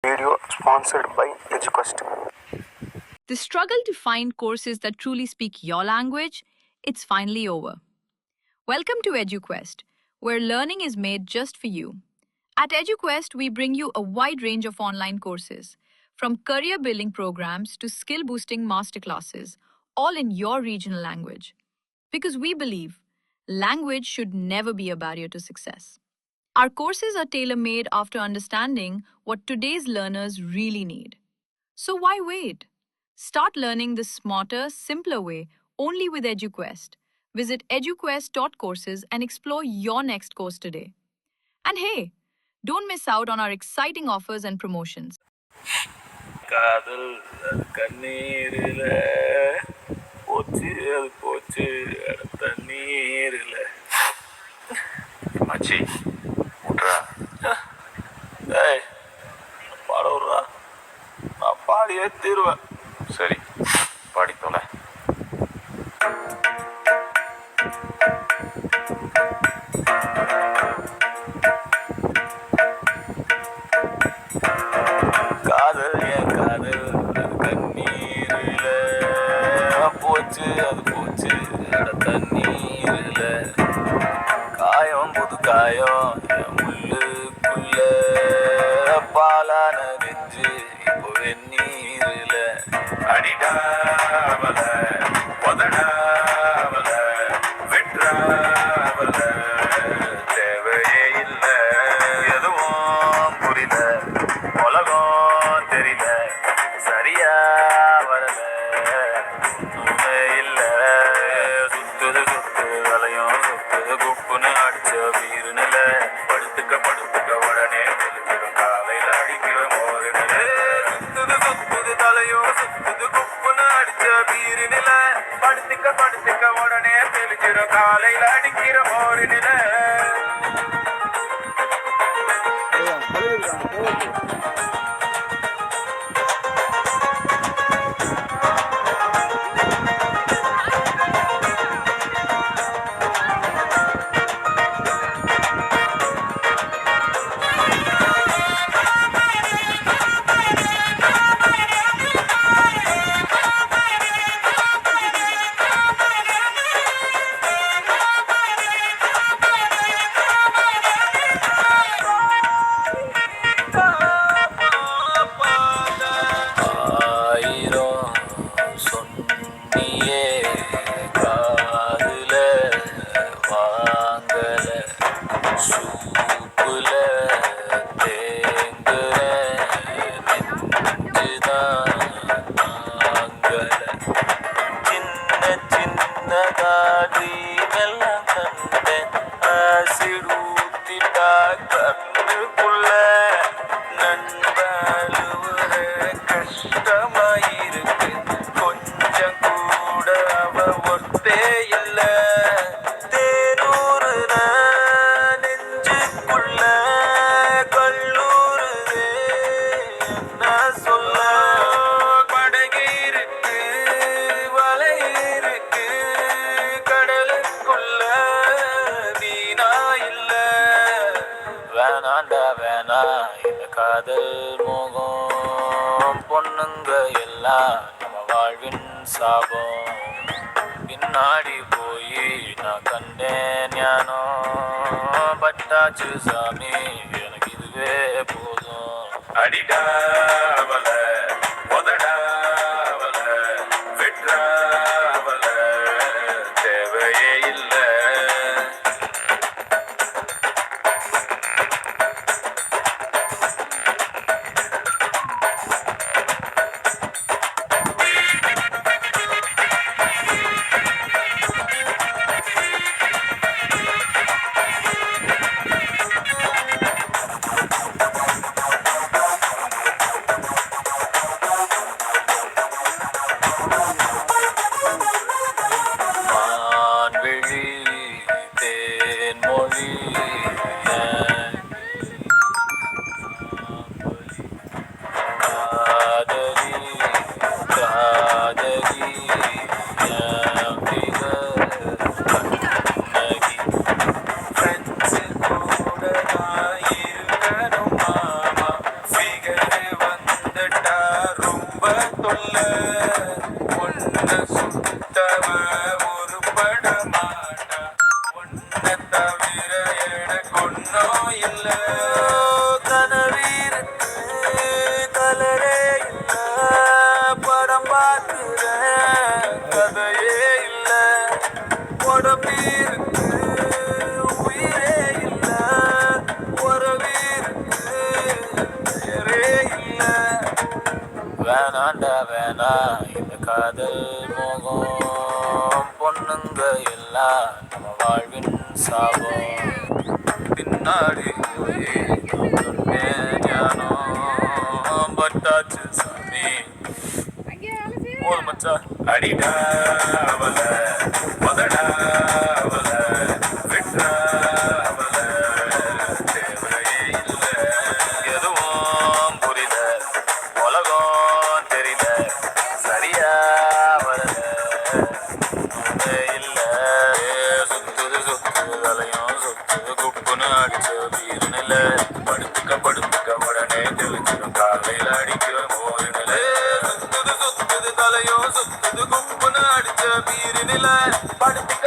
Video sponsored by EduQuest. The struggle to find courses that truly speak your language, it's finally over. Welcome to EduQuest, where learning is made just for you. At EduQuest, we bring you a wide range of online courses, from career building programs to skill boosting masterclasses, all in your regional language. Because we believe language should never be a barrier to success. Our courses are tailor made after understanding what today's learners really need. So why wait? Start learning the smarter, simpler way only with EduQuest. Visit eduquest.courses and explore your next course today. And hey, don't miss out on our exciting offers and promotions. காதல் அது கண்ணீரில் போச்சு அது போச்சு தண்ணீரில் மச்சி விட்றா ஏய் பாட விட்றா நான் பாடியே தீருவேன் சரி பாடித்தோல காதல் என் காதல் அது கண்ணீரில் போச்சு அது போச்சு தண்ணீரில் காயம் புது காயம் என் முள்ளுக்குள்ள பாலான நெஞ்சு இப்போ வெந்நீரில் அடிடாவல உதடாவல வெற்றாவல தேவையே இல்லை எதுவும் புரியல உலகம் தெரியல சரியா வரல ஒண்ணுமே இல்ல சுத்துது வலையும் சுத்துது குப்புன்னு அடிச்ச வீருநில படுத்துக்க உடனே தெரிஞ்சிடும் காலையில் அடிக்கிற மோரு நில சுத்துது தலையும் சுத்துது குப்புன்னு அடிச்ச வீருநில படுத்துக்க உடனே தெரிஞ்சிடும் காலையில் அடிக்கிற மோரு நில ஆயிரம் சொன்னியே காதுல வாங்கல சூப்புல தேங்குற நெஞ்சுதான் தாங்கல சின்னதாடி மெல்லாம் கண்டேன் ஆசிட் ஊத்திட்டா கண்ணுக்குள்ள நண்பழுவுற கஷ்டமாயிருக்கு கொஞ்சம் கூட அவ ஒத்தே இல்ல தேனூறுன நெஞ்சுக்குள்ள கல்லூருதே என்ன சொல்ல படகு இருக்கு வலை இருக்கு கடலுக்குள்ள வீணா இல்ல வேணாண்டா வேணா இந்த காதல் மோகம் பொண்ணுங்க எல்லாம் நம்ம வாழ்வின் சாபம் பின்னாடி போய் நான் கண்டேன் ஞானம் பட்டாச்சு சாமி எனக்கு இதுவே போதும் அடிடாவல உதடாவல வெற்றாவல தேவையே இல்லை வேணாண்டா வேணா இந்த காதல் மோகம் பொண்ணுங்க எல்லாம் நம்ம வாழ்வின் சாபம் பின்னாடி போய் ஞானம் பட்டாச்சு சாமி போதும் மச்சான் அடிடா அவல மதடா அவல விட்டா அவல தேவையே இல்லை எதுவும் புரியல உலகம் தெரியல சரியா வரல இல்ல சுத்துது சுத்துது தலையும் சுத்துது குப்புன்னு அடிச்ச வீரனில படுத்துக்க உடனே தெளிச்சிடும் காலையில் அடிக்கிற மோரினில சுத்துது சுத்துது தலையும் சுத்துது குப்புன்னு அடிச்ச வீரனில படுத்துக்க